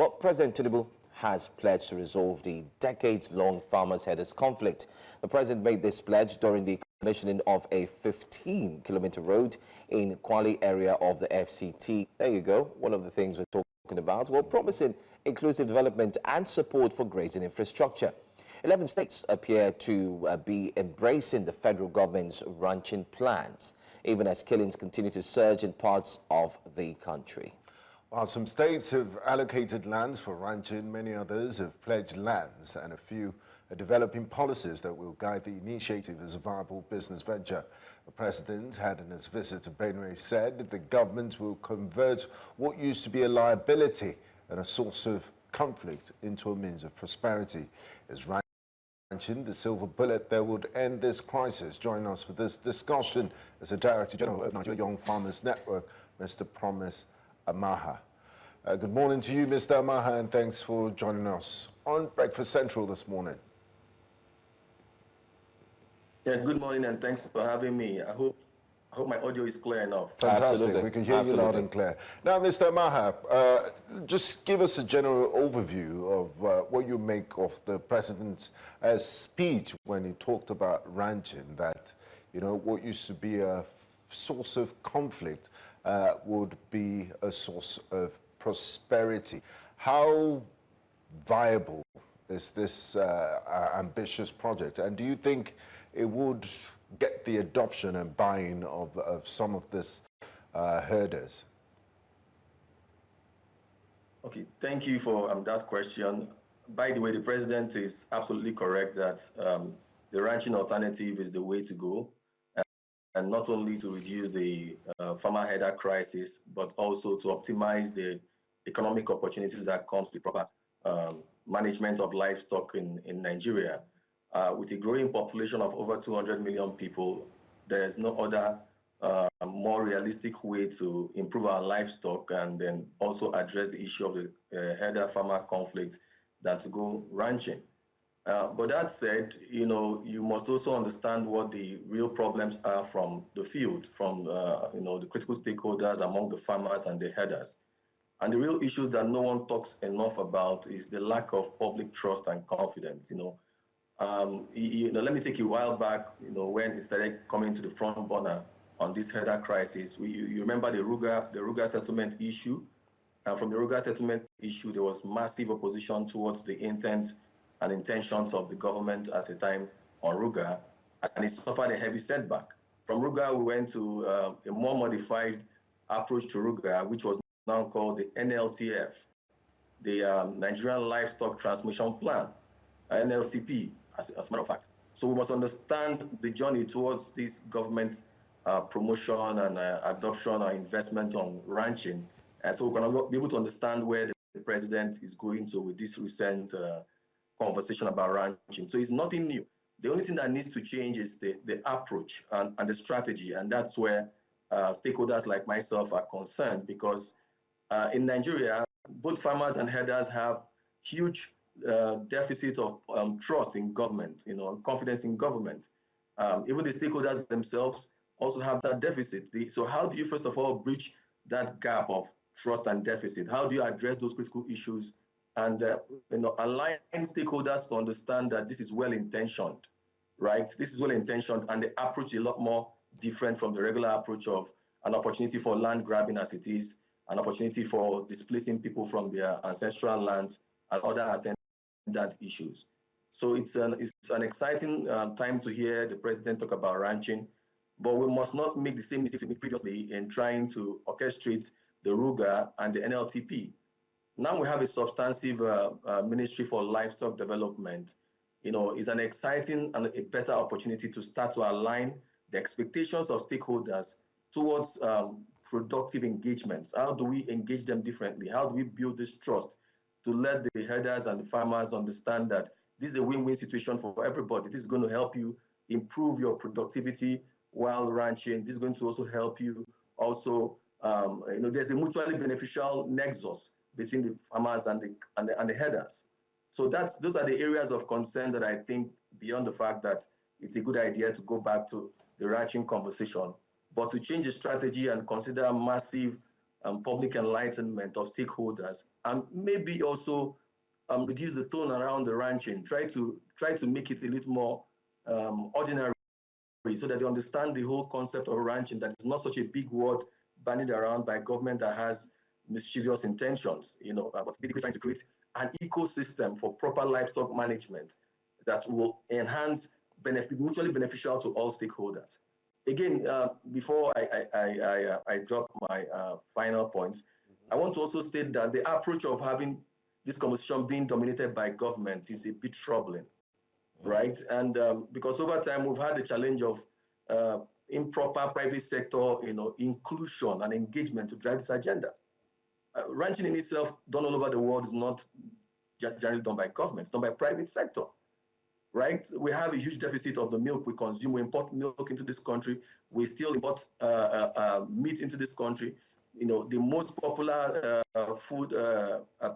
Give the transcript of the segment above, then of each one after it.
Well, President Tinubu has pledged to resolve the decades-long farmers-herders conflict. The president made this pledge during the commissioning of a 15-kilometer road in Kwale area of the FCT. There you go. One of the things we're talking about. Well, promising inclusive development and support for grazing infrastructure. 11 states appear to be embracing the federal government's ranching plans, even as killings continue to surge in parts of the country. While some states have allocated lands for ranching, many others have pledged lands, and a few are developing policies that will guide the initiative as a viable business venture. The president had in his visit to Benue said that the government will convert what used to be a liability and a source of conflict into a means of prosperity. As ranching the silver bullet that would end this crisis. Join us for this discussion as the Director General of Nigeria Young Farmers Network, Mr. Promise Amahah. Good morning to you, Mr. Amahah, and thanks for joining us on Breakfast Central this morning. Yeah, good morning, and thanks for having me. I hope my audio is clear enough. Fantastic. Absolutely. We can hear you loud and clear. Now, Mr. Amahah, just give us a general overview of what you make of the president's speech when he talked about ranching, that, you know, what used to be a source of conflict would be a source of prosperity. How viable is this ambitious project, and do you think it would get the adoption and buy-in of some of this herders? Okay, thank you for that question. By the way, the president is absolutely correct that the ranching alternative is the way to go, and not only to reduce the farmer herder crisis, but also to optimize the economic opportunities that comes with proper management of livestock in Nigeria. With a growing population of over 200 million people, there is no other more realistic way to improve our livestock and then also address the issue of the herder-farmer conflict than to go ranching. But that said, you know, you must also understand what the real problems are from the field, from you know, the critical stakeholders among the farmers and the herders. And the real issues that no one talks enough about is the lack of public trust and confidence. You know, let me take you a while back, you know, when it started coming to the front burner on this herder crisis. You remember the Ruga settlement issue. And from the Ruga settlement issue, there was massive opposition towards the intent and intentions of the government at the time on Ruga, and it suffered a heavy setback. From Ruga, we went to a more modified approach to Ruga, which was now called the NLTF, the Nigerian Livestock Transmission Plan, NLCP, as a matter of fact. So we must understand the journey towards this government's promotion and adoption or investment on ranching. And so we're going to be able to understand where the president is going to with this recent conversation about ranching. So it's nothing new. The only thing that needs to change is the approach and the strategy. And that's where stakeholders like myself are concerned, because in Nigeria, both farmers and herders have huge deficit of trust in government, you know, confidence in government. Even the stakeholders themselves also have that deficit. So how do you, first of all, bridge that gap of trust and deficit? How do you address those critical issues and you know, align stakeholders to understand that this is well-intentioned, right? This is well-intentioned, and the approach is a lot more different from the regular approach of an opportunity for land grabbing as it is, an opportunity for displacing people from their ancestral lands and other attendant issues. So it's an exciting time to hear the president talk about ranching, but we must not make the same mistakes we made previously in trying to orchestrate the Ruga and the NLTP. Now we have a substantive Ministry for Livestock Development. You know, it's an exciting and a better opportunity to start to align the expectations of stakeholders towards productive engagements. How do we engage them differently? How do we build this trust to let the herders and the farmers understand that this is a win-win situation for everybody? This is going to help you improve your productivity while ranching. This is going to also help you also, you know, there's a mutually beneficial nexus between the farmers and the herders. So those are the areas of concern that I think, beyond the fact that it's a good idea to go back to the ranching conversation, but to change the strategy and consider massive public enlightenment of stakeholders, and maybe also reduce the tone around the ranching. Try to make it a little more ordinary, so that they understand the whole concept of ranching, that it's not such a big word bandied around by government that has mischievous intentions, but basically trying to create an ecosystem for proper livestock management that will enhance mutually beneficial to all stakeholders. Again, before I drop my final points, I want to also state that the approach of having this conversation being dominated by government is a bit troubling, right? And because over time we've had the challenge of improper private sector, inclusion and engagement to drive this agenda. Ranching in itself, done all over the world, is not generally done by government, it's done by private sector, right? We have a huge deficit of the milk we consume. We import milk into this country. We still import meat into this country. The most popular food,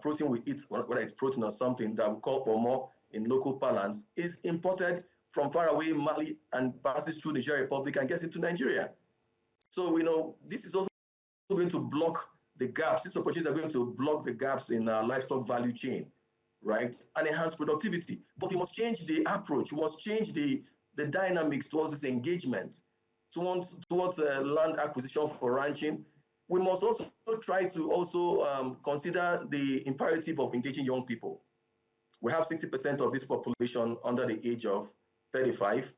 protein we eat, whether it's protein or something that we call pomo in local parlance, is imported from far away in Mali and passes through Nigeria Republic and gets into Nigeria. So, this is also going to block the gaps. These opportunities are going to block the gaps in our livestock value chain, right? And enhance productivity. But we must change the approach. We must change the dynamics towards this engagement, towards land acquisition for ranching. We must also try to consider the imperative of engaging young people. We have 60% of this population under the age of 35,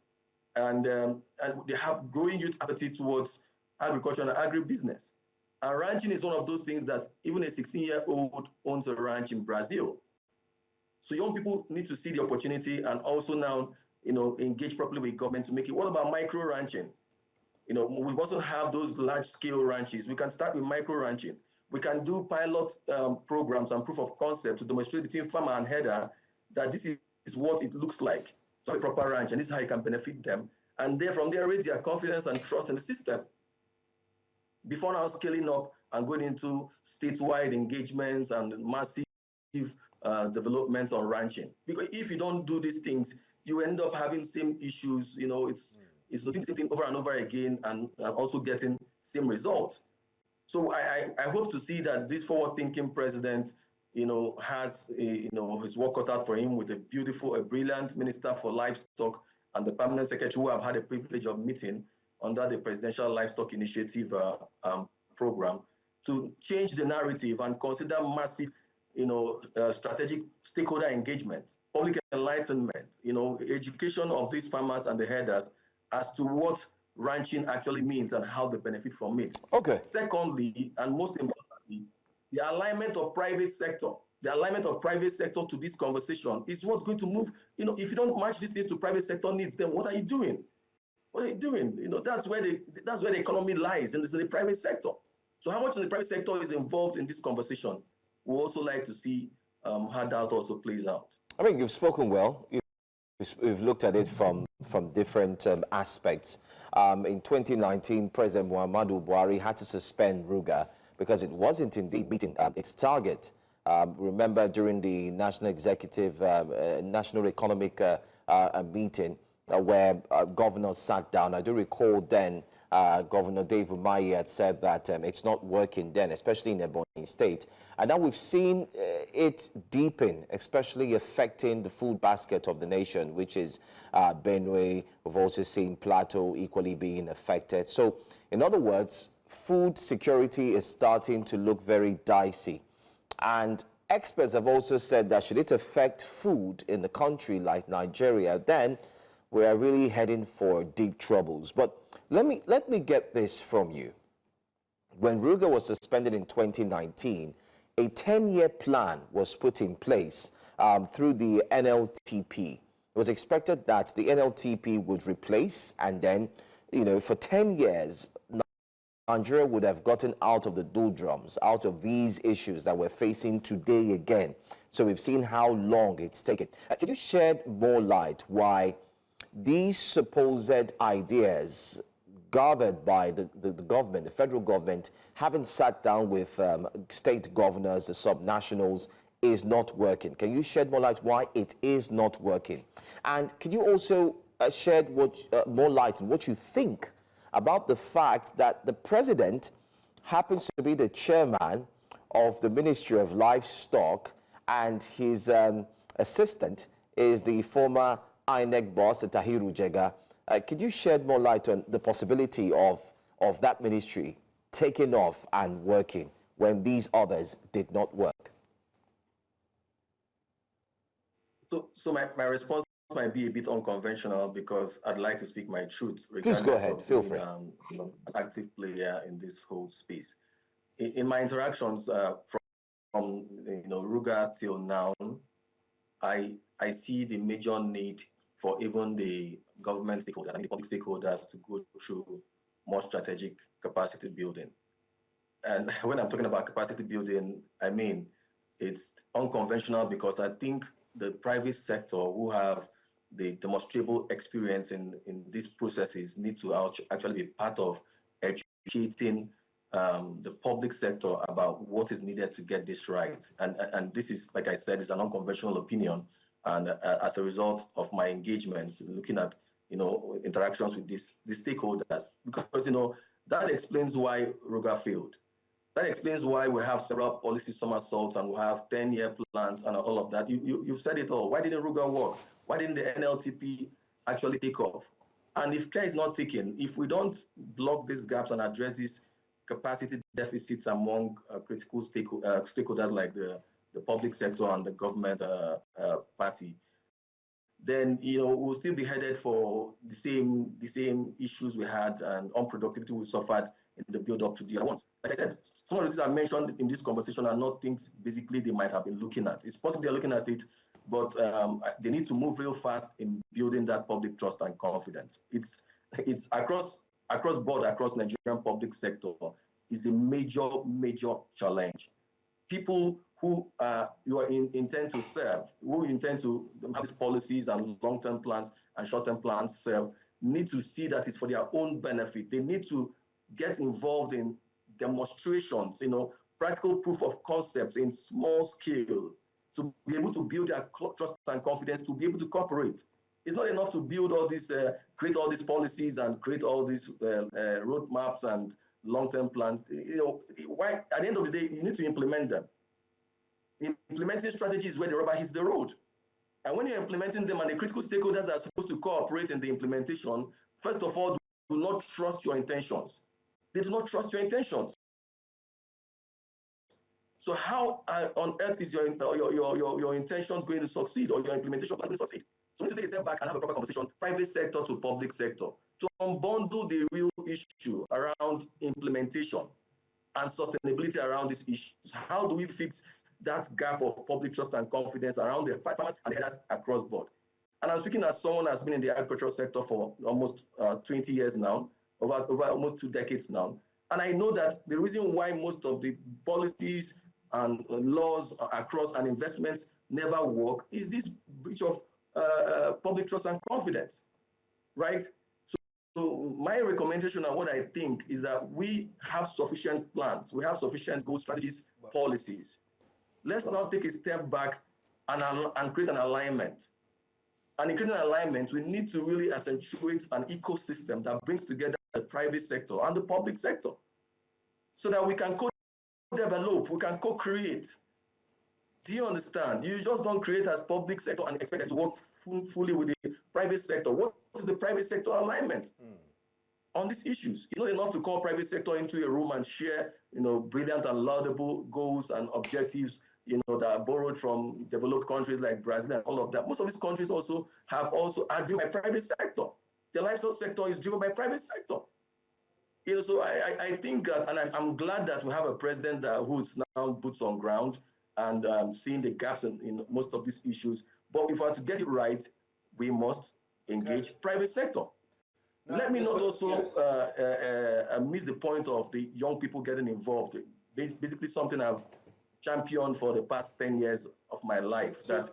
and they have growing youth appetite towards agriculture and agribusiness. And ranching is one of those things that even a 16-year-old owns a ranch in Brazil. So young people need to see the opportunity and also now, engage properly with government to make it. What about micro ranching? We also have those large-scale ranches. We can start with micro ranching. We can do pilot programs and proof of concept to demonstrate between farmer and header that this is what it looks like to have a proper ranch, and this is how you can benefit them. And then from there, raise their confidence and trust in the system before now scaling up and going into statewide engagements and massive development on ranching. Because if you don't do these things, you end up having same issues. It's doing the same thing over and over again, and also getting same result. So I hope to see that this forward-thinking president, has his work cut out for him with a brilliant minister for livestock and the permanent secretary who I've had the privilege of meeting under the Presidential Livestock Initiative program, to change the narrative and consider massive, strategic stakeholder engagement, public enlightenment, education of these farmers and the herders as to what ranching actually means and how they benefit from it. Okay. Secondly, and most importantly, the alignment of private sector. The alignment of private sector to this conversation is what's going to move. If you don't match these things to private sector needs, then what are you doing? What are you doing? That's where the economy lies, in the private sector. So how much in the private sector is involved in this conversation? We also like to see how that also plays out. I mean, you've spoken well. We've looked at it from different aspects. In 2019, President Muhammadu Buhari had to suspend Ruga because it wasn't indeed meeting its target. Remember, during the National Executive, National Economic meeting where governors sat down, I do recall then Governor Dave Umahi had said that it's not working then, especially in Ebonyi State. And now we've seen it deepen, especially affecting the food basket of the nation, which is Benue. We've also seen Plateau equally being affected. So, in other words, food security is starting to look very dicey. And experts have also said that should it affect food in the country like Nigeria, then we are really heading for deep troubles. But let me get this from you. When Ruga was suspended in 2019, a 10-year plan was put in place through the NLTP. It was expected that the NLTP would replace, and then, for 10 years, Nigeria would have gotten out of the doldrums, out of these issues that we're facing today again. So we've seen how long it's taken. Can you shed more light why these supposed ideas gathered by the government, the federal government, haven't sat down with state governors, the subnationals, is not working? Can you shed more light why it is not working? And can you also shed more light on what you think about the fact that the president happens to be the chairman of the Ministry of Livestock, and his assistant is the former INEC boss, Tahiru Jega. Could you shed more light on the possibility of that ministry taking off and working when these others did not work? So my response might be a bit unconventional because I'd like to speak my truth. Please go ahead. Feel free. An active player in this whole space. In my interactions from Ruga till now, I see the major need for even the government stakeholders and the public stakeholders to go through more strategic capacity building. And when I'm talking about capacity building, I mean it's unconventional because I think the private sector who have the demonstrable experience in these processes need to actually be part of educating the public sector about what is needed to get this right. And this is, like I said, is an unconventional opinion. And as a result of my engagements, looking at interactions with these stakeholders, because that explains why Ruga failed. That explains why we have several policy somersaults and we have 10-year plans and all of that. You've said it all. Why didn't Ruga work? Why didn't the NLTP actually take off? And if care is not taken, if we don't block these gaps and address these capacity deficits among critical stakeholders like the public sector and the government party, then we'll still be headed for the same issues we had and unproductivity we suffered in the build-up to the other ones. Like I said, some of the things I mentioned in this conversation are not things basically they might have been looking at. It's possible they're looking at it, but they need to move real fast in building that public trust and confidence. It's across board, across Nigerian public sector is a major challenge. People who you intend to serve, who intend to have these policies and long-term plans and short-term plans serve, need to see that it's for their own benefit. They need to get involved in demonstrations, practical proof of concepts in small scale to be able to build their trust and confidence, to be able to cooperate. It's not enough to build all these, create all these policies and create all these roadmaps and long-term plans. Why, at the end of the day, you need to implement them. Implementing strategies is where the rubber hits the road. And when you're implementing them and the critical stakeholders are supposed to cooperate in the implementation, first of all, do not trust your intentions. They do not trust your intentions. So how on earth is your intentions going to succeed or your implementation going to succeed? So we need to take a step back and have a proper conversation, private sector to public sector, to unbundle the real issue around implementation and sustainability around these issues. How do we fix that gap of public trust and confidence around the farmers and the headers across board? And I'm speaking as someone who has been in the agricultural sector for almost 20 years now, over almost 2 decades now. And I know that the reason why most of the policies and laws across and investments never work is this breach of public trust and confidence, right? So my recommendation and what I think is that we have sufficient plans, we have sufficient goal strategies, policies. Let's now take a step back and create an alignment. And in creating an alignment, we need to really accentuate an ecosystem that brings together the private sector and the public sector so that we can co-develop, we can co-create. Do you understand? You just don't create as public sector and expect it to work fully with the private sector. What is the private sector alignment on these issues? It's not enough to call private sector into a room and share, brilliant and laudable goals and objectives, that are borrowed from developed countries like Brazil and all of that. Most of these countries are driven by private sector. The livestock sector is driven by private sector. So I think that, and I'm glad that we have a president who's now boots on ground and seeing the gaps in most of these issues. But if we are to get it right, we must engage private sector. Now, let me not also miss the point of the young people getting involved. Basically something I've championed for the past 10 years of my life. That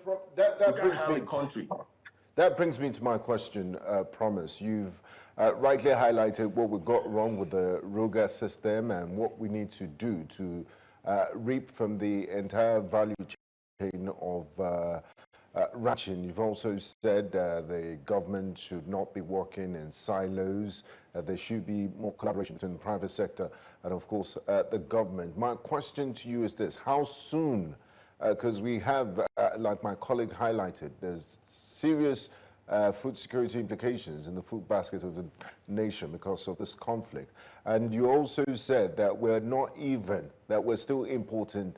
brings have a country. That brings me to my question, Promise. You've rightly highlighted what we got wrong with the Ruga system and what we need to do to reap from the entire value chain of ranching. You've also said the government should not be working in silos. There should be more collaboration between the private sector and, of course, the government. My question to you is this: how soon? Because we have, like my colleague highlighted, there's serious food security implications in the food basket of the nation because of this conflict. And you also said that we're still importing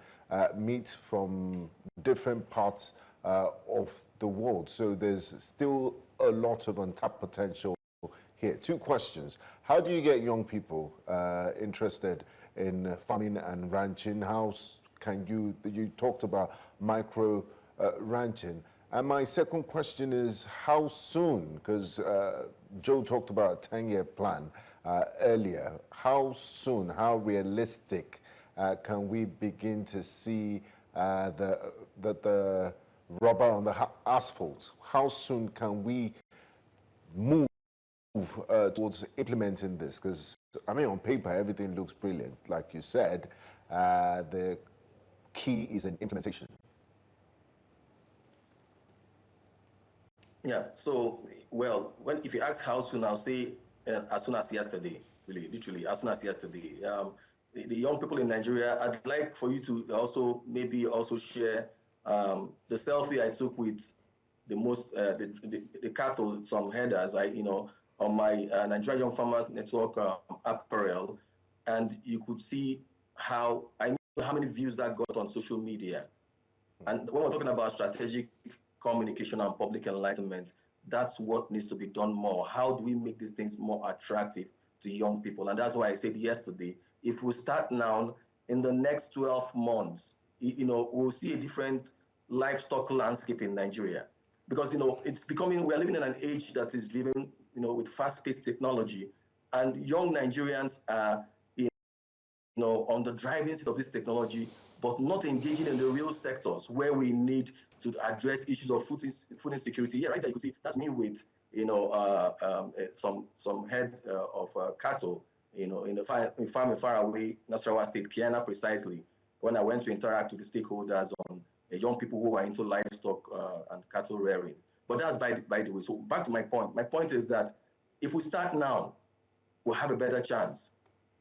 meat from different parts of the world. So there's still a lot of untapped potential here. Two questions. How do you get young people interested in farming and ranching? How can you talked about micro ranching. And my second question is, how soon, because Joe talked about a 10-year plan earlier, how soon, how realistic can we begin to see the rubber on the asphalt? How soon can we move towards implementing this? Because, I mean, on paper, everything looks brilliant. Like you said, the key is in implementation. Yeah, so, well, if you ask how soon, I'll say as soon as yesterday, really, literally, as soon as yesterday. The young people in Nigeria, I'd like for you to also maybe also share the selfie I took with the cattle, some headers, on my Nigeria Young Farmers Network apparel, and you could see how many views that got on social media. And when we're talking about strategic communication and public enlightenment, that's what needs to be done more. How do we make these things more attractive to young people? And that's why I said yesterday, if we start now, in the next 12 months, we'll see a different livestock landscape in Nigeria. Because, we're living in an age that is driven, with fast-paced technology, and young Nigerians are, on the driving seat of this technology, but not engaging in the real sectors where we need to address issues of food insecurity. Yeah, right there you can see that's me with, some heads of cattle, in a farm far away, Nasarawa State, Kiana precisely, when I went to interact with the stakeholders on young people who are into livestock and cattle rearing. But that's by the way. So back to my point. My point is that if we start now, we'll have a better chance.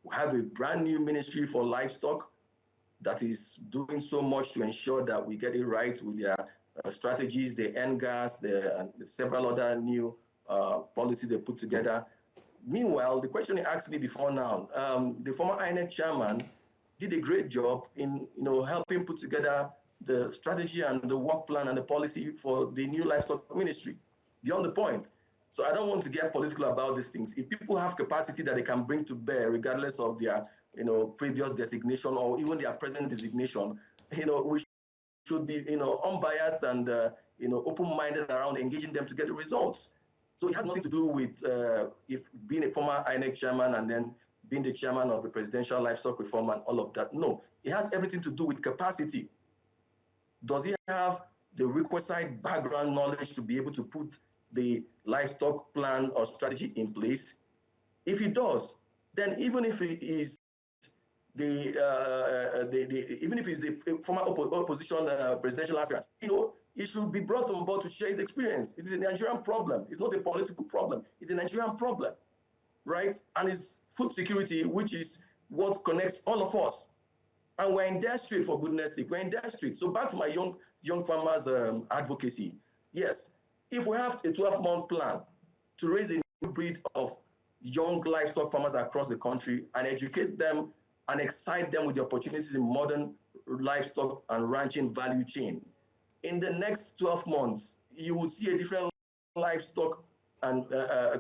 We'll have a brand new ministry for livestock that is doing so much to ensure that we get it right with their strategies, the NGAS, the several other new policies they put together. Meanwhile, the question you asked me before now, the former INEC chairman did a great job in helping put together the strategy and the work plan and the policy for the new livestock ministry. Beyond the point. So I don't want to get political about these things. If people have capacity that they can bring to bear, regardless of their previous designation or even their present designation, we should be unbiased and open-minded around engaging them to get the results. So it has nothing to do with if being a former INEC chairman and then being the chairman of the Presidential Livestock Reform and all of that. No, it has everything to do with capacity. Does he have the requisite background knowledge to be able to put the livestock plan or strategy in place? If he does, then even if he is the former opposition presidential aspirant, he should be brought on board to share his experience. It is a Nigerian problem. It's not a political problem. It's a Nigerian problem, right? And it's food security, which is what connects all of us. And we're in dire strait, for goodness sake. We're in dire strait. So back to my young farmers advocacy. Yes, if we have a 12-month plan to raise a new breed of young livestock farmers across the country and educate them and excite them with the opportunities in modern livestock and ranching value chain, in the next 12 months, you would see a different livestock and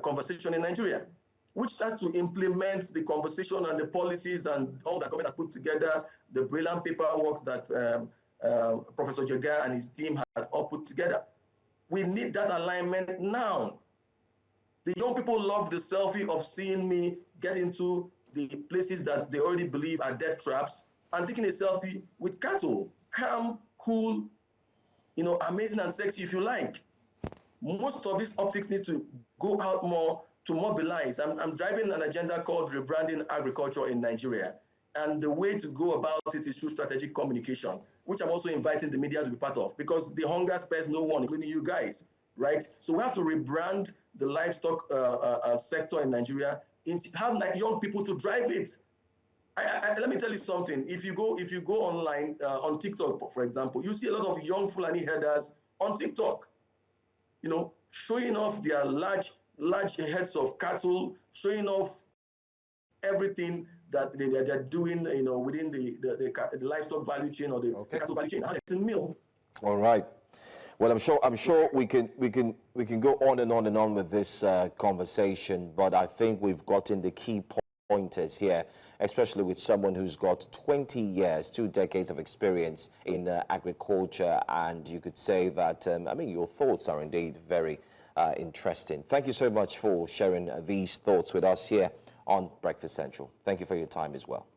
conversation in Nigeria, which starts to implement the conversation and the policies and all that government has put together, the brilliant paperwork that Professor Jaga and his team had all put together. We need that alignment now. The young people love the selfie of seeing me get into the places that they already believe are death traps and taking a selfie with cattle. Calm, cool, amazing and sexy if you like. Most of these optics need to go out more to mobilize. I'm driving an agenda called Rebranding Agriculture in Nigeria. And the way to go about it is through strategic communication. which I'm also inviting the media to be part of, because the hunger spares no one, including you guys, right? So we have to rebrand the livestock sector in Nigeria, have young people to drive it. Let me tell you something. If you go online on TikTok, for example, you see a lot of young Fulani herders on TikTok, showing off their large heads of cattle, showing off everything that they're doing, within the livestock value chain or the cattle value chain. It's a meal. All right. Well, I'm sure we can go on and on and on with this conversation, but I think we've gotten the key pointers here, especially with someone who's got 20 years, 2 decades of experience in agriculture, and you could say that, your thoughts are indeed very interesting. Thank you so much for sharing these thoughts with us here on Breakfast Central. Thank you for your time as well.